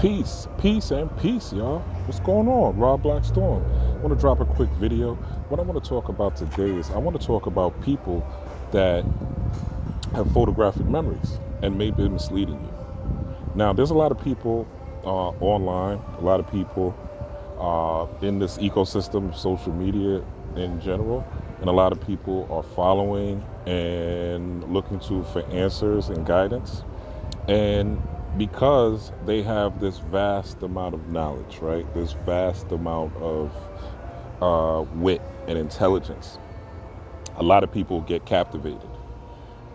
Peace, and peace, y'all. What's going on? Rob Blackstorm. I want to drop a quick video. What I want to talk about today is I want to talk about people that have photographic memories and may be misleading you. Now, there's a lot of people online, a lot of people in this ecosystem of social media in general, and a lot of people are following and looking for answers and guidance. And because they have this vast amount of knowledge, right? This vast amount of wit and intelligence, a lot of people get captivated.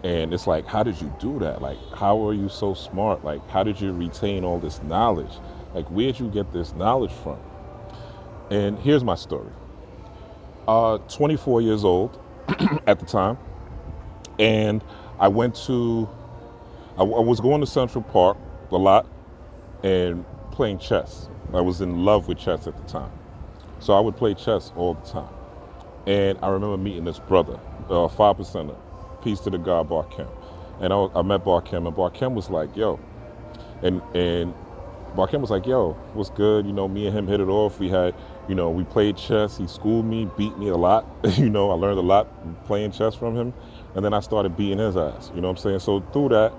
And it's like, how did you do that? Like, how are you so smart? Like, how did you retain all this knowledge? Like, where'd you get this knowledge from? And here's my story. 24 years old at the time. And I was going to Central Park a lot and playing chess. I was in love with chess at the time. So I would play chess all the time. And I remember meeting this brother, 5%er, peace to the God, Barkem. And I met Barkem, and Barkem was like, yo. And Barkem was like, yo, what's good? You know, me and him hit it off. We had, we played chess. He schooled me, beat me a lot. I learned a lot playing chess from him. And then I started beating his ass. You know what I'm saying? So through that,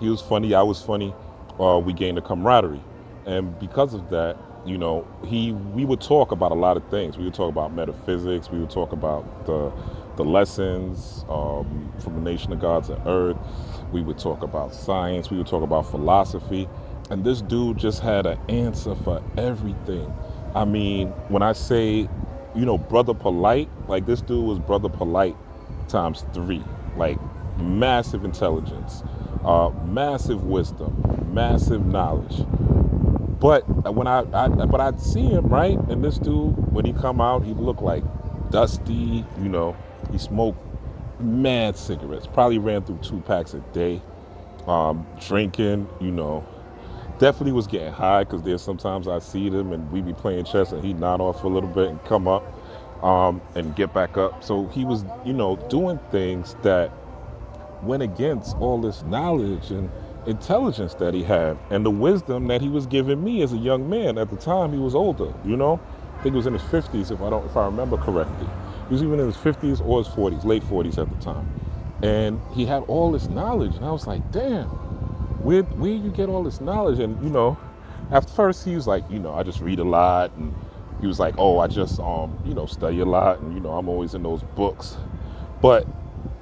he was funny, I was funny. We gained a camaraderie. And because of that, we would talk about a lot of things. We would talk about metaphysics. We would talk about the lessons from the nation of gods and earth. We would talk about science. We would talk about philosophy. And this dude just had an answer for everything. I mean, when I say, brother polite, like this dude was brother polite times 3, like massive intelligence, massive wisdom, massive knowledge. But when I'd see him, right, and this dude, when he come out, he looked like dusty, he smoked mad cigarettes, probably ran through 2 packs a day, drinking, definitely was getting high, because there's sometimes I see him and we be playing chess and he'd nod off for a little bit and come up and get back up. So he was, doing things that went against all this knowledge and intelligence that he had and the wisdom that he was giving me as a young man. At the time, he was older, I think he was in his 50s if I remember correctly. He was even in his 50s or his 40s, late 40s at the time. And he had all this knowledge, and I was like, damn, where you get all this knowledge? And at first he was like, I just read a lot, and he was like, oh, I just study a lot, and I'm always in those books. But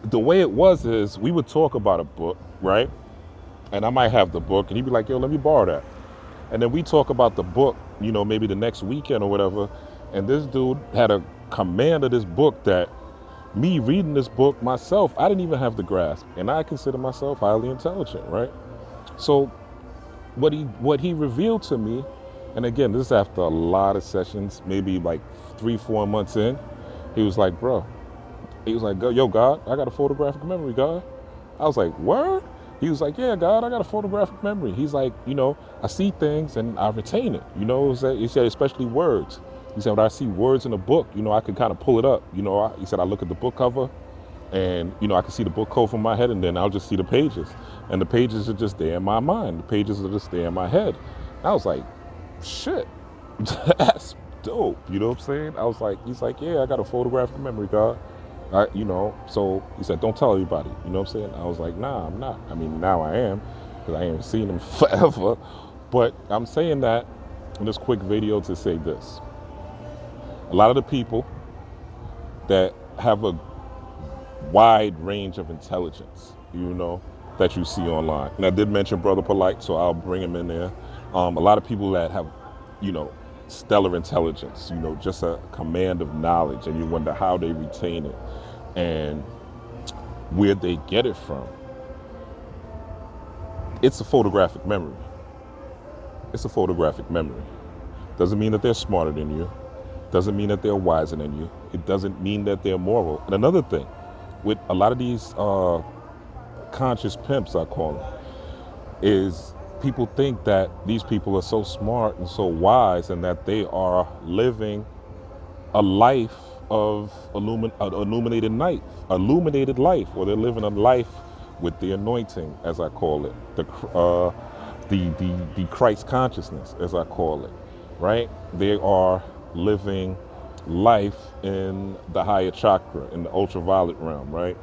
the way it was is we would talk about a book, right? And I might have the book, and he'd be like, yo, let me borrow that. And then we talk about the book, maybe the next weekend or whatever. And this dude had a command of this book that me reading this book myself, I didn't even have the grasp. And I consider myself highly intelligent, right? So what he revealed to me, and again, this is after a lot of sessions, maybe like 3-4 months in, he was like, bro, yo, God, I got a photographic memory, God. I was like, word? He was like, yeah, God, I got a photographic memory. He's like, I see things and I retain it. He said, especially words. He said, when I see words in a book, I can kind of pull it up. He said, I look at the book cover and, I can see the book cover from my head, and then I'll just see the pages. And the pages are just there in my mind. The pages are just there in my head. I was like, shit, that's dope. You know what I'm saying? I was like, he's like, yeah, I got a photographic memory, God. So he said, don't tell everybody, you know what I'm saying? I was like, nah, I'm not. I mean, now I am, because I ain't seen him forever. But I'm saying that in this quick video to say this. A lot of the people that have a wide range of intelligence, that you see online. And I did mention Brother Polite, so I'll bring him in there. A lot of people that have, stellar intelligence, just a command of knowledge, and you wonder how they retain it and where they get it from. It's a photographic memory. It's a photographic memory. Doesn't mean that they're smarter than you. Doesn't mean that they're wiser than you. It doesn't mean that they're moral. And another thing, with a lot of these conscious pimps, I call them, is people think that these people are so smart and so wise, and that they are living a life of illuminated life, or they're living a life with the anointing, as I call it, the Christ consciousness, as I call it, right? They are living life in the higher chakra, in the ultraviolet realm, right?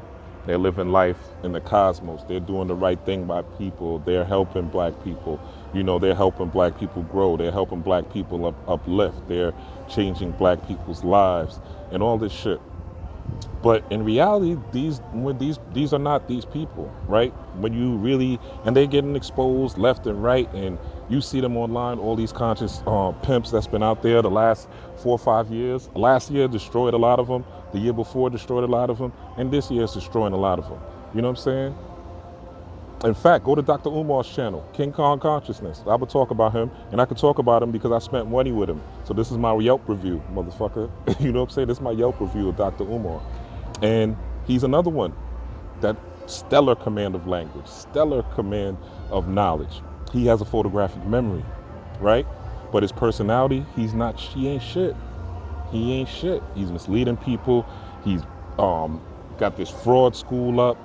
They're living life in the cosmos. They're doing the right thing by people. They're helping black people. They're helping black people grow. They're helping black people uplift. They're changing black people's lives and all this shit. But in reality, these are not these people, right? When you really, and they're getting exposed left and right, and you see them online, all these conscious pimps that's been out there the last 4 or 5 years. Last year destroyed a lot of them. The year before destroyed a lot of them, and this year is destroying a lot of them. You know what I'm saying? In fact, go to Dr. Umar's channel, King Kong Consciousness. I would talk about him, and I could talk about him because I spent money with him. So this is my Yelp review, motherfucker. You know what I'm saying? This is my Yelp review of Dr. Umar. And he's another one, that stellar command of language, stellar command of knowledge. He has a photographic memory, right? But his personality, he ain't shit. He ain't shit. He's misleading people. He's got this fraud school up,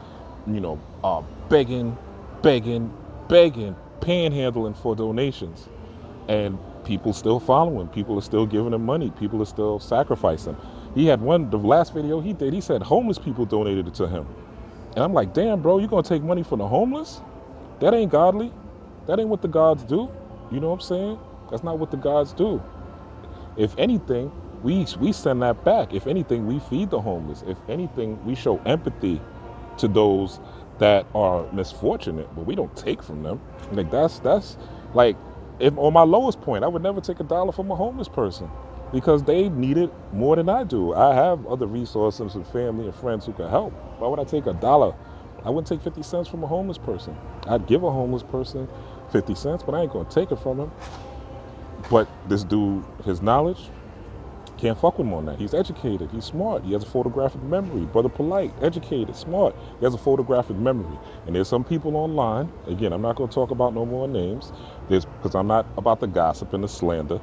begging, panhandling for donations. And people still follow him. People are still giving him money. People are still sacrificing. He had the last video he did, he said homeless people donated it to him. And I'm like, damn, bro, you gonna take money from the homeless? That ain't godly. That ain't what the gods do. You know what I'm saying? That's not what the gods do. If anything, we send that back. If anything, we feed the homeless. If anything, we show empathy to those that are misfortunate, but we don't take from them. Like that's like, if on my lowest point, I would never take $1 from a homeless person because they need it more than I do. I have other resources and family and friends who can help. Why would I take $1? I wouldn't take 50 cents from a homeless person. I'd give a homeless person 50 cents, but I ain't gonna take it from him. But this dude, his knowledge, can't fuck with him on that. He's educated, he's smart, he has a photographic memory. Brother polite, educated, smart, he has a photographic memory. And there's some people online, again, I'm not gonna talk about no more names, because I'm not about the gossip and the slander,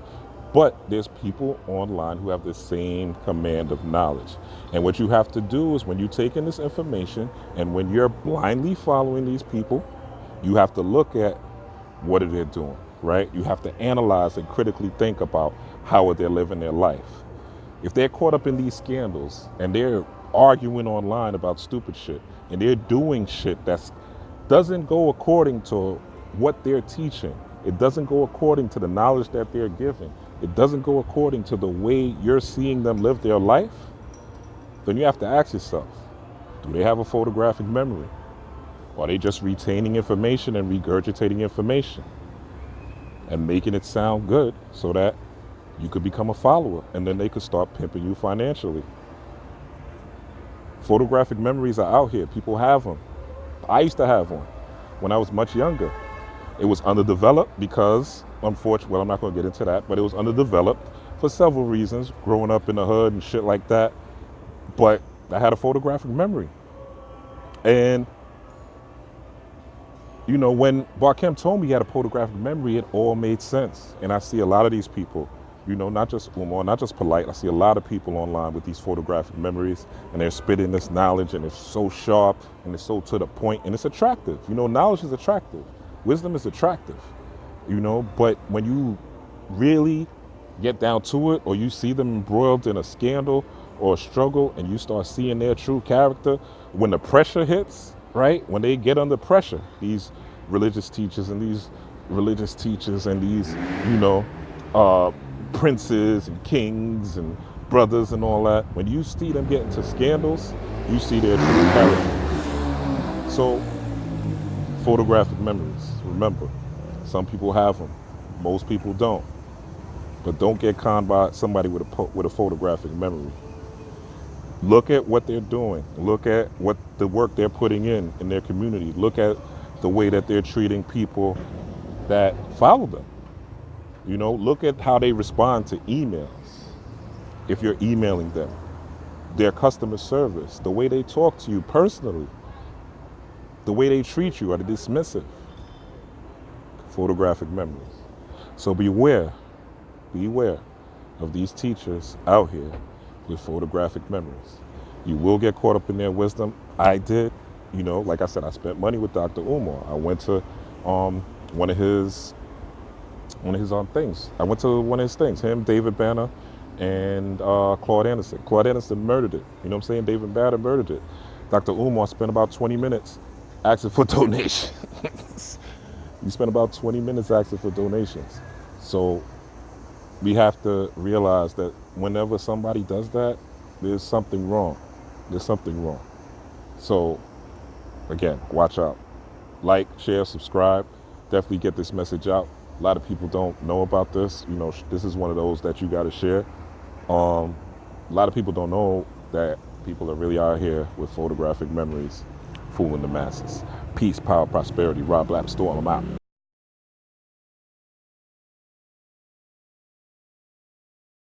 but there's people online who have the same command of knowledge. And what you have to do is, when you take in this information and when you're blindly following these people, you have to look at what are they doing, right? You have to analyze and critically think about how are they living their life. If they're caught up in these scandals and they're arguing online about stupid shit and they're doing shit that doesn't go according to what they're teaching, it doesn't go according to the knowledge that they're giving, it doesn't go according to the way you're seeing them live their life, then you have to ask yourself, do they have a photographic memory? Or are they just retaining information and regurgitating information and making it sound good so that you could become a follower and then they could start pimping you financially? Photographic memories are out here. People have them. I used to have one when I was much younger. It was underdeveloped because, unfortunately, well, I'm not going to get into that, but it was underdeveloped for several reasons, growing up in the hood and shit like that. But I had a photographic memory. And, when Barkem told me he had a photographic memory, it all made sense. And I see a lot of these people, not just Umar, not just polite. I see a lot of people online with these photographic memories, and they're spitting this knowledge, and it's so sharp, and it's so to the point, and it's attractive. Knowledge is attractive. Wisdom is attractive, but when you really get down to it, or you see them embroiled in a scandal or a struggle, and you start seeing their true character, when the pressure hits, right? When they get under pressure, these religious teachers and these princes and kings and brothers and all that, when you see them get into scandals, you see their true character. So, photographic memories, remember, some people have them, most people don't. But don't get conned by somebody with a photographic memory. Look at what they're doing. Look at what the work they're putting in their community. Look at the way that they're treating people that follow them. Look at how they respond to emails. If you're emailing them, their customer service, the way they talk to you personally, the way they treat you, are they dismissive? Photographic memories. So beware of these teachers out here with photographic memories. You will get caught up in their wisdom. I did, like I said, I spent money with Dr. Umar. I went to one of his things. I went to one of his things. Him, David Banner, and Claude Anderson. Claude Anderson murdered it. You know what I'm saying? David Banner murdered it. Dr. Umar spent about 20 minutes asking for donations. He spent about 20 minutes asking for donations. So we have to realize that whenever somebody does that, there's something wrong. There's something wrong. So again, watch out. Like, share, subscribe. Definitely get this message out. A lot of people don't know about this. You know, this is one of those that you got to share. A lot of people don't know that people are really out here with photographic memories fooling the masses. Peace, power, prosperity. Rob Black Storm, I'm out.